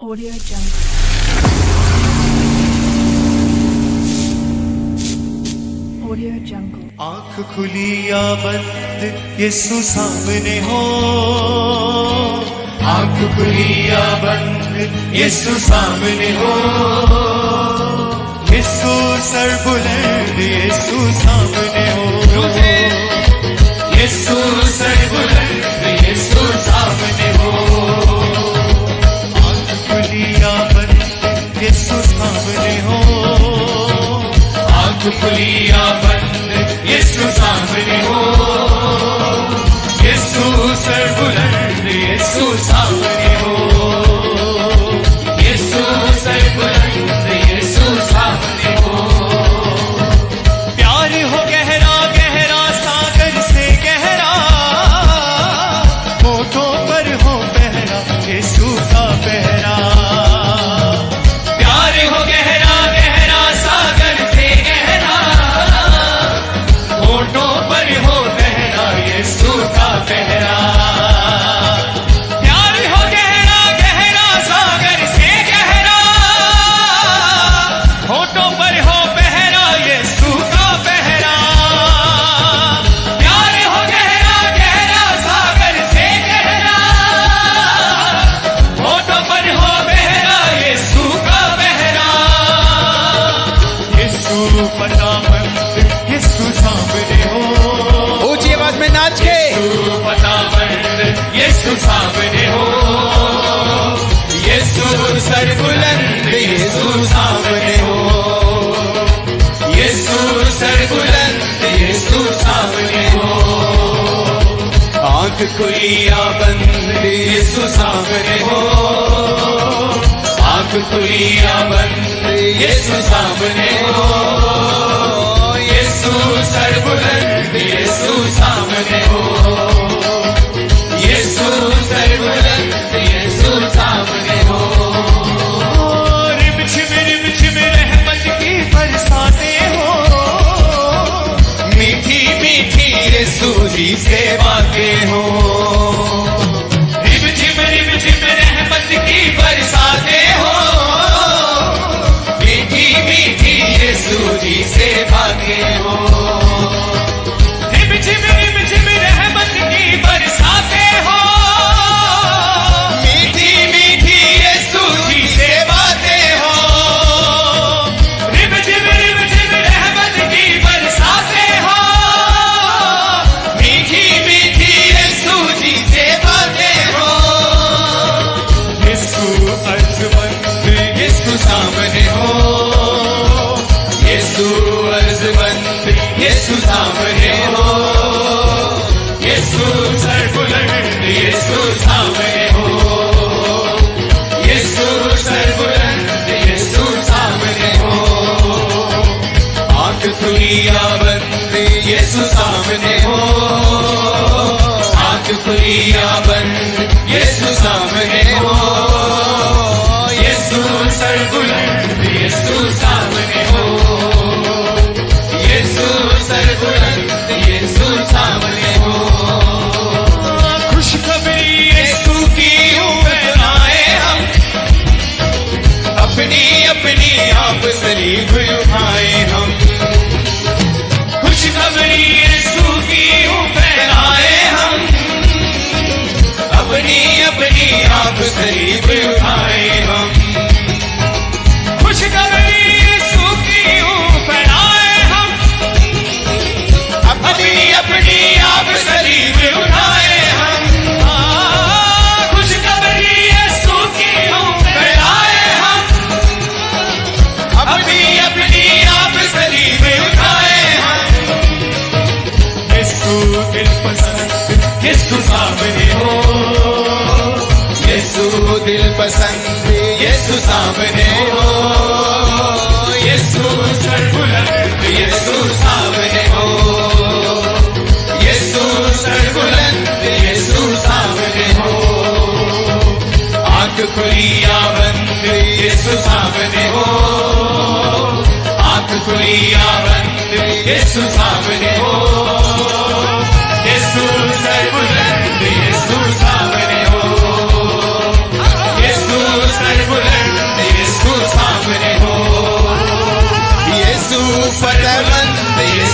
Audio Jungle. Audio Jungle. आँख खुली या बंद यीशु सामने हो, आँख खुली या बंद यीशु सामने हो, यीशु सर बुलंद यीशु सामने हो, यीशु सर बुलंद यीशु सामने हो, आँख खुली या बंद यीशु सामने हो, आँख खुली या बंद यीशु सामने हो, यीशु सर बुलंद यीशु सामने हो, यीशु सर बुलंद यीशु सामने हो, प्यार हो गहरा गहरा सागर से गहरा, होठों पर हो पहरा यीशु का पहरा, प्यार हो गहरा गहरा सागर से गहरा, होठों पर हो पहरा यीशु का पहरा, प्यार हो गहरा गहरा सागर से गहरा, होठों पर हो पहरा यीशु का पहरा, प्यार हो गहरा गहरा सागर से गहरा, होठों पर हो पहरा यीशु का पहरा, यीशु फटाफट यीशु सामने हो, ऊंची आवाज में नाच के यीशु फटाफट यीशु सामने हो, यीशु सर बुलंद यीशु सामने हो, यीशु सर बुलंद यीशु सामने हो, आँख खुली या बंद यीशु सामने हो, आँख खुली या बंद यीशु सामने हो, यीशु सर बुलंद यीशु सामने हो, यीशु सर बुलंद यीशु सामने हो, रिमझिम रहमत की बरसातें हो, मीठी मीठी यीशु जी से बातें हो, रिमझिम रहमत की बरसातें हो, मीठी मीठी यीशु जी से बातें हो, रिमझिम रहमत की बरसातें हो, मीठी मीठी यीशु जी से बातें हो, रिमझिम रहमत की बरसातें हो, मीठी मीठी यीशु जी से बातें हो, यीशु अर्जमंद यीशु सामने हो, यीशु अर्जमंद यीशु सामने हो, यीशु सर बुलंद यीशु सामने हो, यीशु सर बुलंद यीशु सामने हो, आँख खुली या बंद यीशु सामने हो, आँख खुली या बंद यीशु सामने हो, यीशु सर बुलंद यीशु सामने हो, यीशु सर बुलंद यीशु सामने हो, खुशखबरी यीशु की यूं फैलाए हम, अपनी अपनी आप सलीब उठाए हम, खुशखबरी यीशु की यूं फैलाए हम, अपनी अपनी आप सलीब उठाए हम, खुशखबरी यीशु की यूं फैलाए हम, अपनी अपनी आप सलीब उठाए हम, खुशखबरी यीशु की यूं फैलाए हम, अपनी अपनी आप सलीब उठाए हम, यीशु दिल पसंद यीशु सामने हो, यीशु दिल पसंद यीशु सामने हो, यीशु सर बुलंद यीशु सामने हो, यीशु सर बुलंद यीशु सामने हो, आँख खुली या बंद यीशु सामने हो, आँख खुली या बंद यीशु सामने हो, यीशु सर बुलंद यीशु सामने हो, यीशु सर बुलंद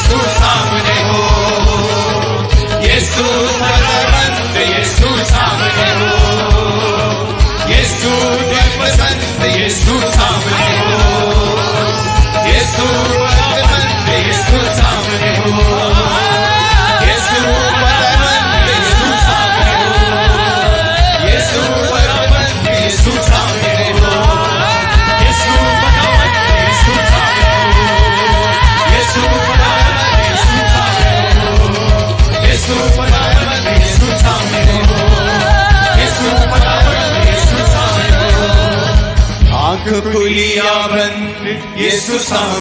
यीशु सामने हो, यीशु सर्ववंत यीशु सामने हो, यीशु पसंद यीशु सामने हो, यीशु सर्ववंत यीशु सामने हो, यीशु सर्ववंत यीशु सामने हो, यीशु सर्ववंत यीशु सामने हो, यीशु सर्ववंत यीशु सामने हो, यीशु सर्ववंत यीशु सामने हो, यीशु सर्ववंत यीशु सामने हो, यीशु सर्ववंत यीशु सामने हो, आँख खुली या बंद यीशु सामने